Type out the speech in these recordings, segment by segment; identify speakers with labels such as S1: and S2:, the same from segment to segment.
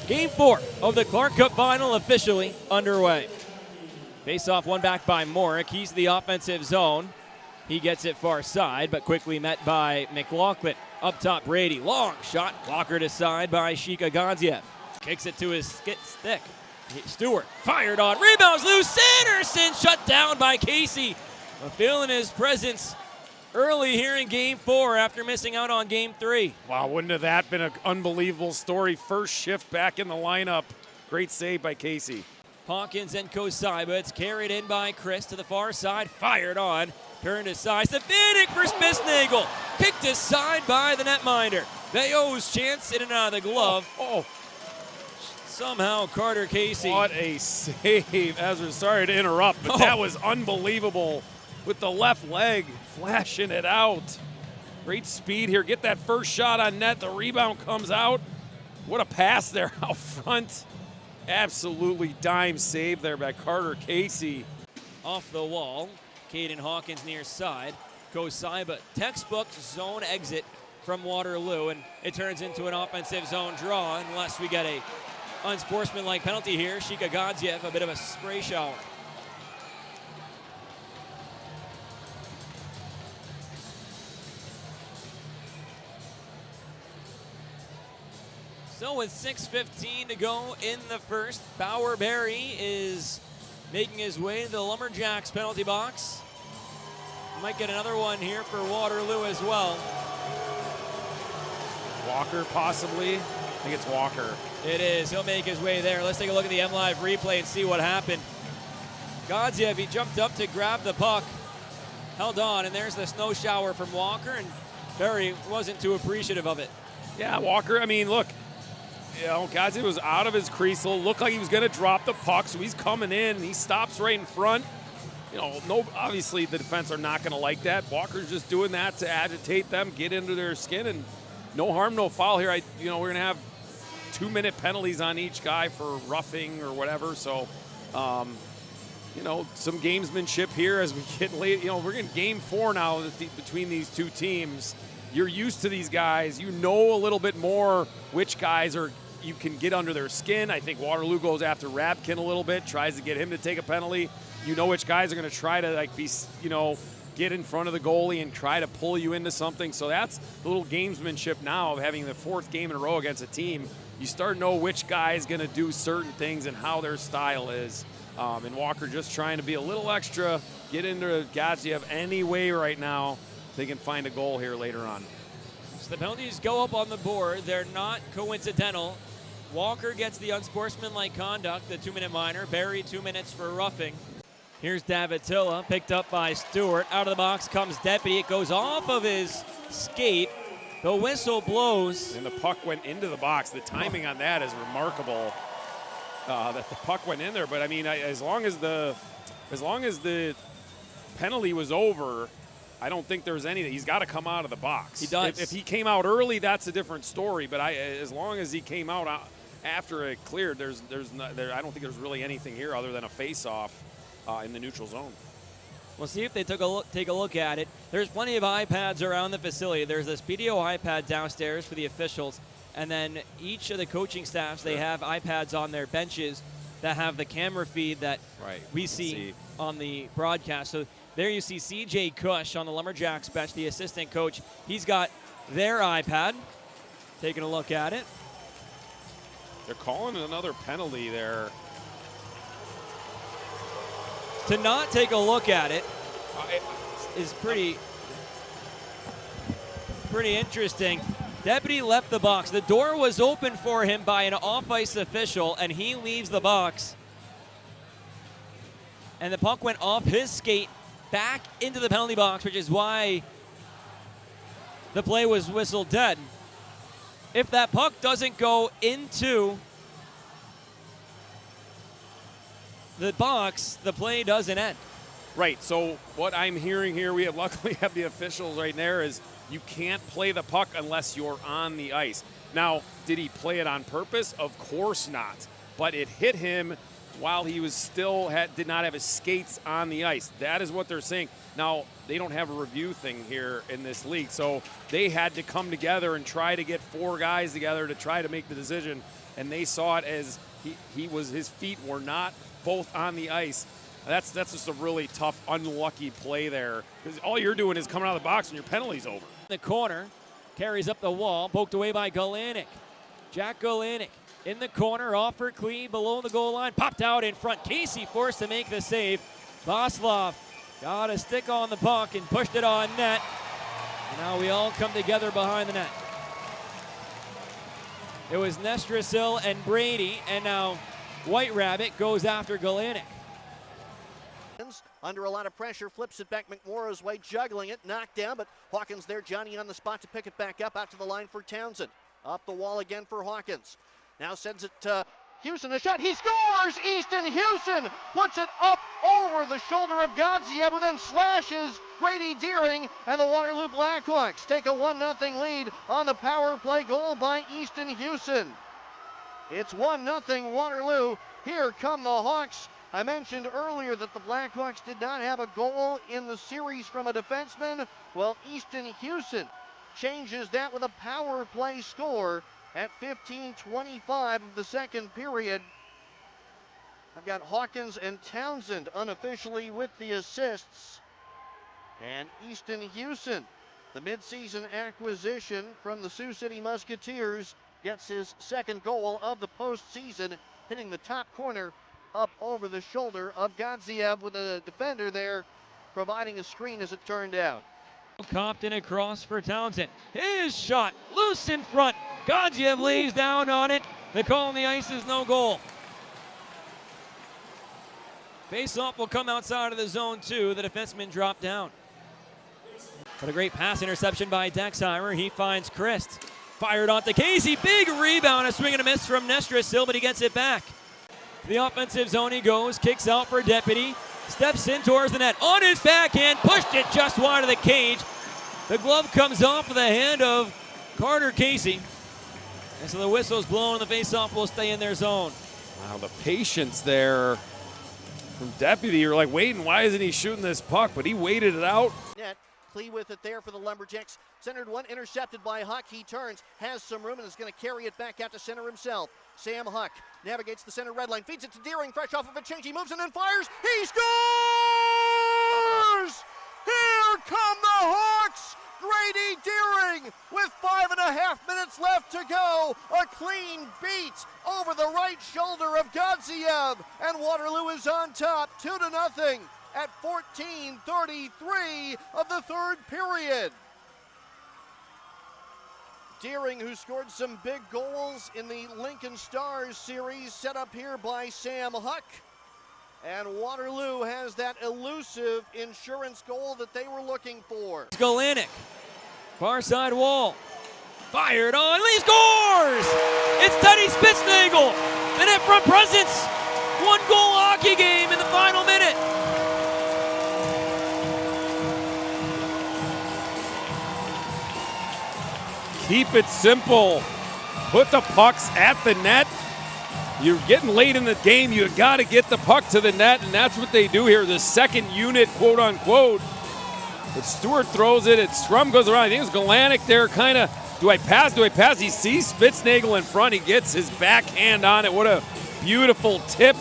S1: Game 4 of the Clark Cup Final officially underway. Face-off won back by Morick. He's the offensive zone. He gets it far side, but quickly met by McLaughlin. Up top, Brady. Long shot. Walker aside by Shika Gonziev. Kicks it to his stick. Stewart fired on. Rebounds loose. Sanderson shut down by Casey. Feeling his presence early here in Game 4 after missing out on Game 3.
S2: Wow, wouldn't have that been an unbelievable story? First shift back in the lineup. Great save by Casey.
S1: Hawkins and Kosaiba. It's carried in by Chris to the far side. Fired on. Turned aside. Stefanik for Spitznagel. Kicked aside by the netminder. Bayo's chance in and out of the glove. Somehow Carter Casey.
S2: What a save. Ezra, sorry to interrupt, but that was unbelievable with the left leg flashing it out. Great speed here. Get that first shot on net. The rebound comes out. What a pass there out front. Absolutely dime save there by Carter Casey.
S1: Off the wall. Caden Hawkins near side. Kosaiba, textbook zone exit from Waterloo, and it turns into an offensive zone draw unless we get a unsportsmanlike penalty here. Shika Gonziev, a bit of a spray shower. So with 6:15 to go in the first, Bauer Berry is making his way to the Lumberjacks penalty box. Might get another one here for Waterloo as well.
S2: Walker possibly. I think it's Walker.
S1: It is. He'll make his way there. Let's take a look at the M-Live replay and see what happened. Gonziev, he jumped up to grab the puck, held on, and there's the snow shower from Walker, and Berry wasn't too appreciative of it.
S2: Yeah, Walker, I mean, look, Gonziev was out of his crease. Looked like he was going to drop the puck, so he's coming in, and he stops right in front. Obviously the defense are not going to like that. Walker's just doing that to agitate them, get into their skin, and no harm, no foul here. We're going to have 2-minute penalties on each guy for roughing or whatever. So, some gamesmanship here as we get late. We're in Game 4 now between these two teams. You're used to these guys. You know a little bit more which guys you can get under their skin. I think Waterloo goes after Rabkin a little bit, tries to get him to take a penalty. You know which guys are going to try to get in front of the goalie and try to pull you into something. So that's the little gamesmanship now of having the 4th game in a row against a team. You start to know which guy is going to do certain things and how their style is. And Walker just trying to be a little extra, get into Gonziev any way right now. They can find a goal here later on.
S1: So the penalties go up on the board. They're not coincidental. Walker gets the unsportsmanlike conduct, the 2-minute minor. Berry 2 minutes for roughing. Here's Davidilla, picked up by Stewart. Out of the box comes Deputy. It goes off of his skate. The whistle blows.
S2: And the puck went into the box. The timing on that is remarkable that the puck went in there. But, I mean, as long as the penalty was over, I don't think there's anything. He's got to come out of the box.
S1: He does.
S2: If he came out early, that's a different story. But as long as he came out after it cleared, I don't think there's really anything here other than a face-off in the neutral zone.
S1: We'll see if they take a look at it. There's plenty of iPads around the facility. There's a Speedio iPad downstairs for the officials, and then each of the coaching staffs, they have iPads on their benches that have the camera feed that we see on the broadcast. So there you see CJ Cush on the Lumberjacks bench, the assistant coach. He's got their iPad. Taking a look at it.
S2: They're calling another penalty there.
S1: To not take a look at it is pretty interesting. Deputy left the box. The door was open for him by an off-ice official, and he leaves the box. And the puck went off his skate back into the penalty box, which is why the play was whistled dead. If that puck doesn't go into the box, the play doesn't end.
S2: Right, so what I'm hearing here, we luckily have the officials right there, is you can't play the puck unless you're on the ice. Now, did he play it on purpose? Of course not. But it hit him while he was did not have his skates on the ice. That is what they're saying. Now, they don't have a review thing here in this league, so they had to come together and try to get 4 guys together to try to make the decision. and they saw it as his feet were not both on the ice. That's just a really tough, unlucky play there, because all you're doing is coming out of the box and your penalty's over.
S1: The corner, carries up the wall, poked away by Galenic. Jack Galenic in the corner, off for Clee, below the goal line, popped out in front. Casey forced to make the save. Voslov got a stick on the puck and pushed it on net. And now we all come together behind the net. It was Nestrasil and Brady, and now White Rabbit goes after Galenic.
S3: Under a lot of pressure, flips it back McMorrow's way, juggling it, knocked down, but Hawkins there, Johnny on the spot to pick it back up, out to the line for Townsend. Up the wall again for Hawkins. Now sends it to Houston, a shot, he scores! Easton Houston puts it up over the shoulder of Godziev, and then slashes Grady Deering, and the Waterloo Blackhawks take a 1-0 lead on the power play goal by Easton Houston. It's 1-0 Waterloo. Here come the Hawks. I mentioned earlier that the Blackhawks did not have a goal in the series from a defenseman. Well, Easton Houston changes that with a power play score at 15:25 of the second period. I've got Hawkins and Townsend unofficially with the assists. And Easton Houston, the midseason acquisition from the Sioux City Musketeers, gets his second goal of the postseason, hitting the top corner up over the shoulder of Godziev, with a defender there providing a screen as it turned out.
S1: Compton across for Townsend. His shot loose in front. Godziev lays down on it. The call on the ice is no goal. Face-off will come outside of the zone too. The defenseman dropped down. What a great pass interception by Dexheimer. He finds Christ. Fired onto Casey. Big rebound. A swing and a miss from Nestrasil, but he gets it back. The offensive zone he goes, kicks out for Deputy, steps in towards the net, on his backhand, pushed it just wide of the cage. The glove comes off of the hand of Carter Casey. And so the whistle's blown, the faceoff will stay in their zone.
S2: Wow, the patience there from Deputy. You're like, waiting, why isn't he shooting this puck? But he waited it out.
S3: Net, Clee with it there for the Lumberjacks. Centered one, intercepted by Huck. He turns, has some room, and is going to carry it back out to center himself. Sam Huck navigates the center red line, feeds it to Deering, fresh off of a change. He moves and then fires. He scores! Here come the Hawks! Grady Deering with 5.5 minutes left to go. A clean beat over the right shoulder of Godziev, and Waterloo is on top, 2-0 at 14:33 of the third period. Deering, who scored some big goals in the Lincoln Stars series, set up here by Sam Huck. And Waterloo has that elusive insurance goal that they were looking for.
S1: Galenic, far side wall, fired on, he scores! It's Teddy Spitznagel, the net front presence. 1-goal hockey game in the final minute.
S2: Keep it simple. Put the pucks at the net. You're getting late in the game. You got to get the puck to the net, and that's what they do here. The second unit, quote unquote. But Stewart throws it. Strum goes around. I think it's Galenic there, kind of. Do I pass? Do I pass? He sees Spitznagel in front. He gets his backhand on it. What a beautiful tip.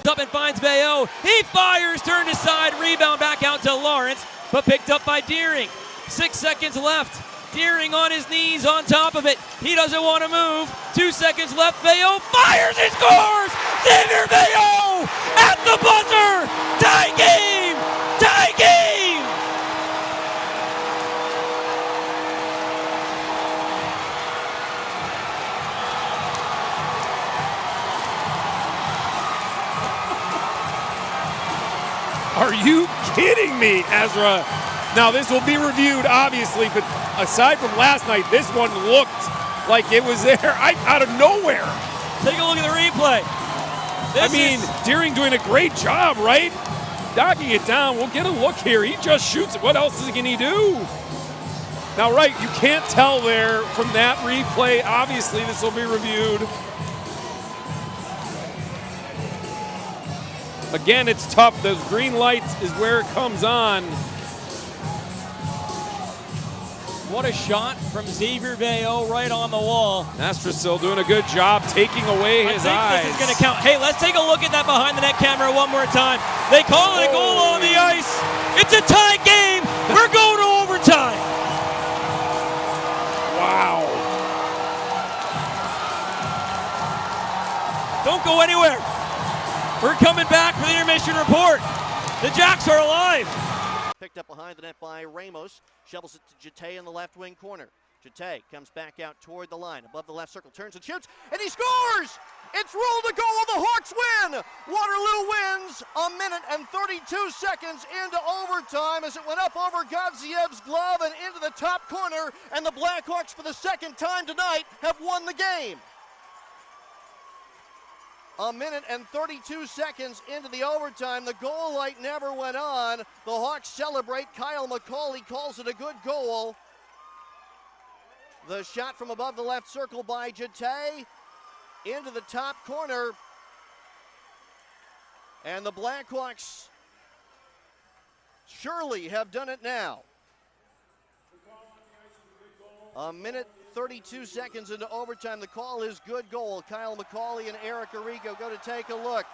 S1: Up and finds Bayo. He fires, turned aside, rebound back out to Lawrence, but picked up by Deering. 6 seconds left. Deering on his knees on top of it. He doesn't want to move. 2 seconds left. Bayo fires and scores! Xavier Bayo at the buzzer! Tie game! Tie game!
S2: Are you kidding me, Ezra? Now, this will be reviewed, obviously, but aside from last night, this one looked like it was there out of nowhere.
S1: Take a look at the replay.
S2: Deering doing a great job, right? Knocking it down. We'll get a look here. He just shoots it. What else can he do? Now, right, you can't tell there from that replay. Obviously, this will be reviewed. Again, it's tough. Those green lights is where it comes on.
S1: What a shot from Xavier Veo right on the wall.
S2: Nestrasil doing a good job taking away his eyes.
S1: I think this is going to count. Hey, let's take a look at that behind the net camera one more time. They call it a goal on the ice. It's a tie game. We're going to overtime.
S2: Wow.
S1: Don't go anywhere. We're coming back for the intermission report. The Jacks are alive.
S3: Picked up behind the net by Ramos. Shovels it to Jete in the left wing corner. Jete comes back out toward the line. Above the left circle, turns and shoots, and he scores! It's ruled a goal. The Hawks win! Waterloo wins a minute and 32 seconds into overtime as it went up over Gadzhiev's glove and into the top corner, and the Blackhawks for the second time tonight have won the game. A minute and 32 seconds into the overtime. The goal light never went on. The Hawks celebrate. Kyle McCauley calls it a good goal. The shot from above the left circle by Jete into the top corner. And the Blackhawks surely have done it now. A minute 32 seconds into overtime. The call is good goal. Kyle McCauley and Eric Arrigo go to take a look.